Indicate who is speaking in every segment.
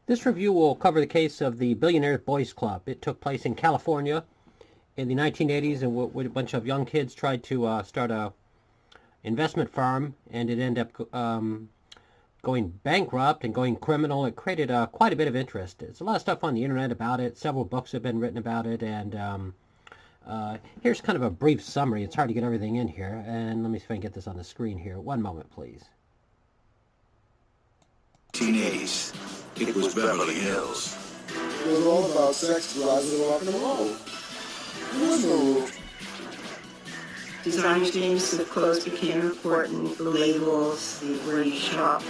Speaker 1: This review will cover the case of the Billionaires Boys Club. It took place in California in the 1980s, and a bunch of young kids tried to start a investment firm, and it ended up going bankrupt and going criminal. It created quite a bit of interest. There's a lot of stuff on the internet about it. Several books have been written about it, and here's kind of a brief summary. It's hard to get everything in here, and let me see if I can get this on the screen here. One moment, please.
Speaker 2: 1980s. It was Beverly Hills.
Speaker 3: It was all about sex, drugs, and rock and roll. There was no rule.
Speaker 4: Designers' names of clothes became important. The labels, where you shopped,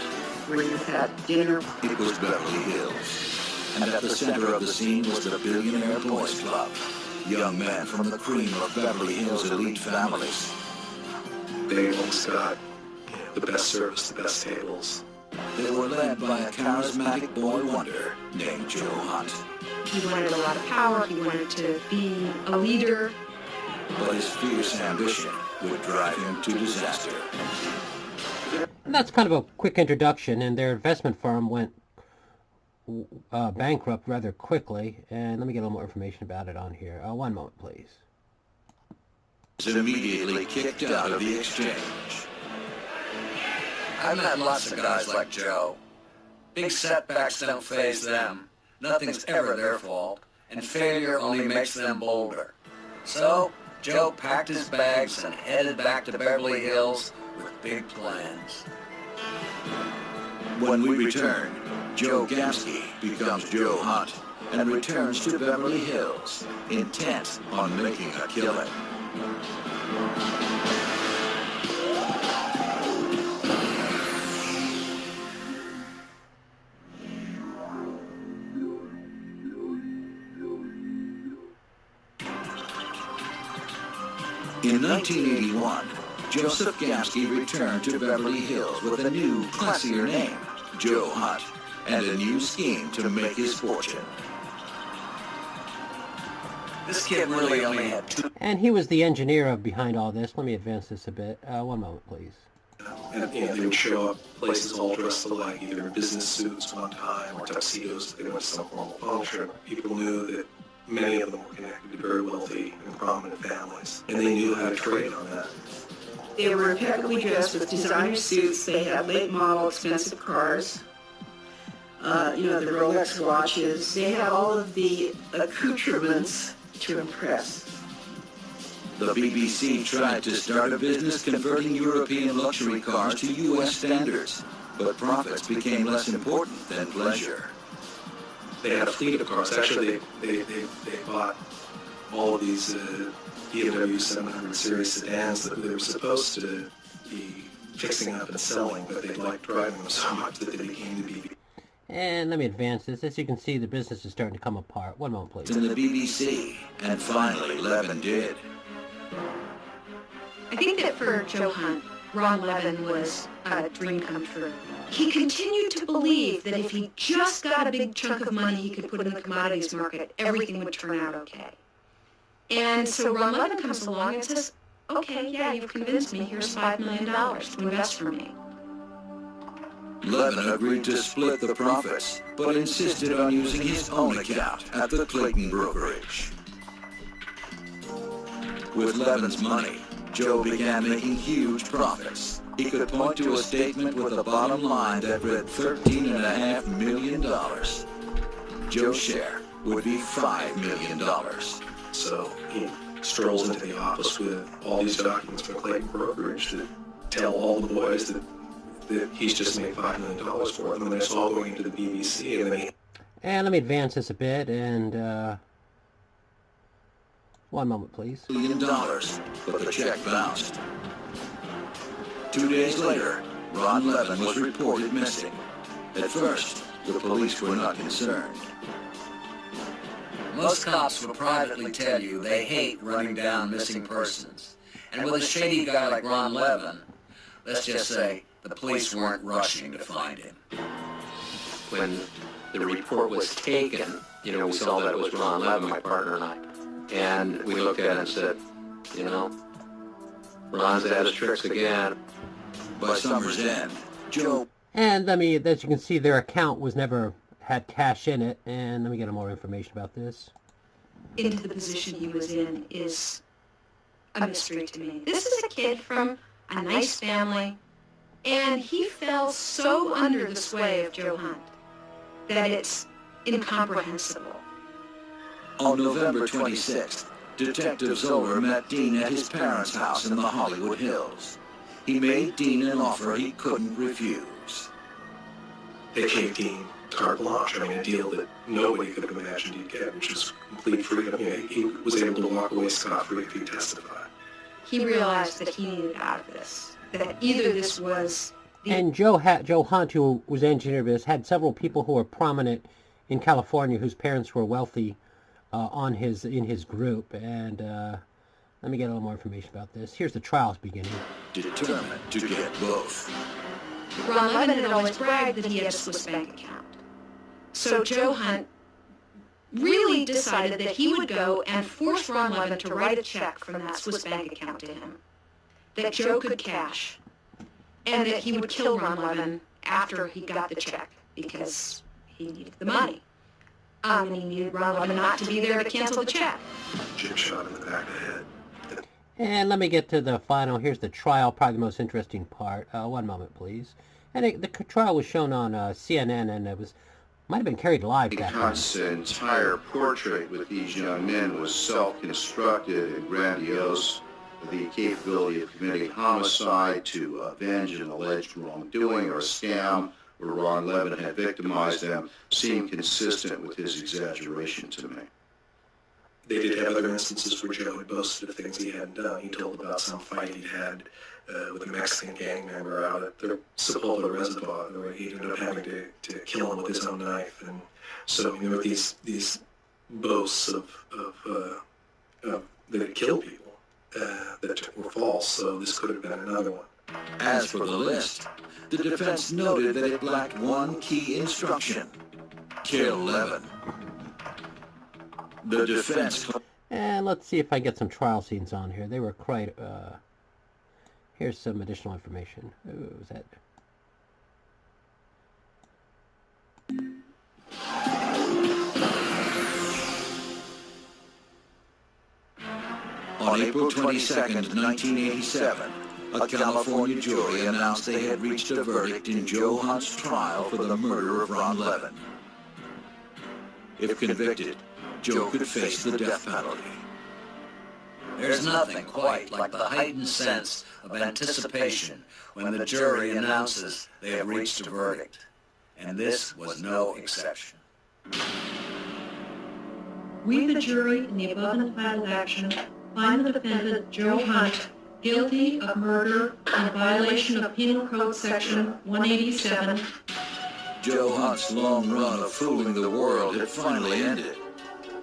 Speaker 4: where you had dinner.
Speaker 2: It was Beverly Hills. And at the center of the scene was the Billionaire Boys Club. Young men from the cream of Beverly Hills elite families.
Speaker 5: They almost got the best service, the best tables.
Speaker 2: They were led by a charismatic boy wonder named Joe Hunt.
Speaker 4: He wanted a lot of power. He wanted to be a leader.
Speaker 2: But his fierce ambition would drive him to disaster.
Speaker 1: And that's kind of a quick introduction, and their investment firm went bankrupt rather quickly. And let me get a little more information about it on here. One moment, please.
Speaker 2: Was immediately kicked out of the exchange.
Speaker 6: I've met lots of guys like Joe. Big setbacks don't faze them. Nothing's ever their fault, and failure only makes them bolder. So, Joe packed his bags and headed back to Beverly Hills with big plans.
Speaker 2: When we return, Joe Gamsky becomes Joe Hunt and returns to Beverly Hills, intent on making a killing. In 1981, Joseph Gamsky returned to Beverly Hills with a new, classier name, Joe Hunt, and a new scheme to make his fortune.
Speaker 6: This kid really only had two.
Speaker 1: And he was the engineer behind all this. Let me advance this a bit. One moment, please.
Speaker 5: And they would show up places all dressed alike, either in business suits one time or tuxedos. They went to some formal function. People knew that many of them were connected to very wealthy and prominent families, and they knew how to trade on that.
Speaker 4: They were impeccably dressed with designer suits. They had late model, expensive cars. The Rolex watches. They had all of the accoutrements to impress.
Speaker 2: The BBC tried to start a business converting European luxury cars to U.S. standards, but profits became less important than pleasure.
Speaker 5: They had a fleet of cars. Actually, they bought all of these BMW 700 series sedans that they were supposed to be fixing up and selling, but they liked driving them so much that they became the BBC.
Speaker 1: And let me advance this. As you can see, the business is starting to come apart. One moment, please.
Speaker 2: In the BBC, and finally Levin did.
Speaker 4: I think that for Joe Hunt, Ron Levin was a dream come true. He continued to believe that if he just got a big chunk of money he could put in the commodities market, everything would turn out okay. And so Ron Levin comes along and says, okay, yeah, you've convinced me. Here's $5 million to invest for me.
Speaker 2: Levin agreed to split the profits, but insisted on using his own account at the Clayton brokerage. With Levin's money, Joe began making huge profits. He could point to a statement with a bottom line that read $13.5 million. Joe's share would be $5 million.
Speaker 5: So he strolls into the office with all these documents from Clayton Brokerage that tell all the boys that he's just made $5 million for them, and it's all going into the BBC.
Speaker 1: And let me advance this a bit, and one moment, please.
Speaker 2: $1 million, but the check bounced. 2 days later, Ron Levin was reported missing. At first, the police were not concerned.
Speaker 6: Most cops will privately tell you they hate running down missing persons. And with a shady guy like Ron Levin, let's just say the police weren't rushing to find him.
Speaker 7: When the report was taken, we saw that it was Ron Levin, my partner and I. And we looked at it and said, Ron's at his tricks again.
Speaker 2: By summer's end, Joe...
Speaker 1: And as you can see, their account was never had cash in it, and let me get more information about this.
Speaker 4: Into the position he was in is a mystery to me. This is a kid from a nice family, and he fell so under the sway of Joe Hunt that it's incomprehensible.
Speaker 2: On November 26th, Detective Zoller met Dean at his parents' house in the Hollywood Hills. He made Dean an offer he couldn't refuse.
Speaker 5: They gave Dean carte blanche, I mean, a deal that nobody could have imagined he'd get, which is complete freedom. You know, he was able to walk away scot-free if he testified.
Speaker 4: He realized that he needed out of this, that either this was
Speaker 1: And Joe Hunt, who was engineer of this, had several people who were prominent in California whose parents were wealthy in his group. And let me get a little more information about this. Here's the trials beginning.
Speaker 2: Determined to get both.
Speaker 4: Ron Levin had always bragged that he had a Swiss bank account. So Joe Hunt really decided that he would go and force Ron Levin to write a check from that Swiss bank account to him that Joe could cash, and that he would kill Ron Levin after he got the check because he needed the money. And he needed Ron Levin not to be there to cancel the check.
Speaker 5: Jim shot him in the back of the head.
Speaker 1: And let me get to the final. Here's the trial, probably the most interesting part. One moment, please. And the trial was shown on CNN, and it might have been carried live back then.
Speaker 8: Hunt's entire portrait with these young men was self-constructed and grandiose. The capability of committing homicide to avenge an alleged wrongdoing or a scam where Ron Levin had victimized them seemed consistent with his exaggeration to me.
Speaker 5: They did have other instances where Joe had boasted of things he hadn't done. He told about some fight he'd had with a Mexican gang member out at the Sepulveda Reservoir, where he ended up having to kill him with his own knife. And so there were these boasts of that had killed people that were false, so this could have been another one.
Speaker 2: As for the list, the defense noted that it lacked one key instruction: kill Levin. The defense...
Speaker 1: And let's see if I get some trial scenes on here. They were quite... here's some additional information. Ooh, was that...
Speaker 2: On April 22nd, 1987, a California jury announced they had reached a verdict in Joe Hunt's trial for the murder of Ron Levin. If convicted, Joe could face the death penalty.
Speaker 6: There's nothing quite like the heightened sense of anticipation when the jury announces they have reached a verdict. And this was no exception.
Speaker 9: We, the jury, in the above entitled action, find the defendant, Joe Hunt, guilty of murder in violation of Penal Code Section 187.
Speaker 2: Joe Hunt's long run of fooling the world had finally ended.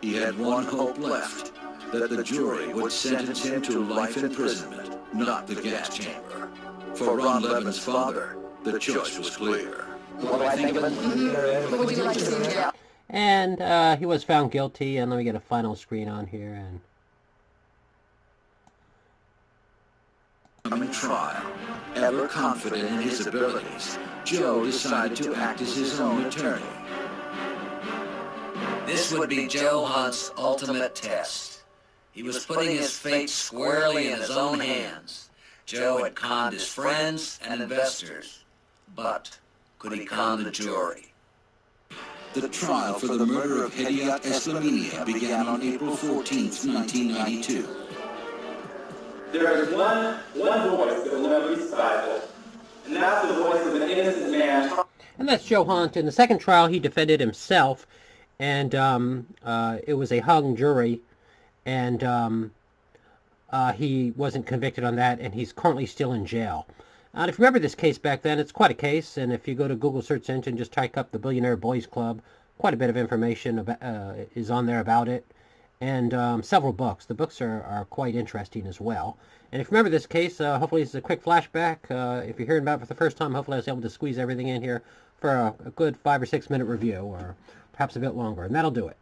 Speaker 2: He had one hope left, that the jury would sentence him to life imprisonment, not the gas chamber. For Ron Levin's father, the choice was clear.
Speaker 10: What do I think of it? What would you like to see in jail?
Speaker 1: And he was found guilty, and let me get a final screen on here. And
Speaker 2: In trial, ever confident in his abilities, Joe decided to act as his own attorney.
Speaker 6: This would be Joe Hunt's ultimate test. He was putting his fate squarely in his own hands. Joe had conned his friends and investors, but could he con the jury?
Speaker 2: The trial for the murder of Hediat Eslamania began on April 14th, 1992.
Speaker 11: There is one voice that will never be silenced, and that's the voice of an innocent man.
Speaker 1: And that's Joe Hunt. In the second trial, he defended himself, and it was a hung jury, and he wasn't convicted on that, and he's currently still in jail. And if you remember this case back then, it's quite a case, and if you go to Google search engine, just type up the Billionaire Boys Club, quite a bit of information is on there about it, and several books. The books are quite interesting as well. And if you remember this case, hopefully it's a quick flashback. If you're hearing about it for the first time, hopefully I was able to squeeze everything in here for a good 5 or 6 minute review, or perhaps a bit longer, and that'll do it.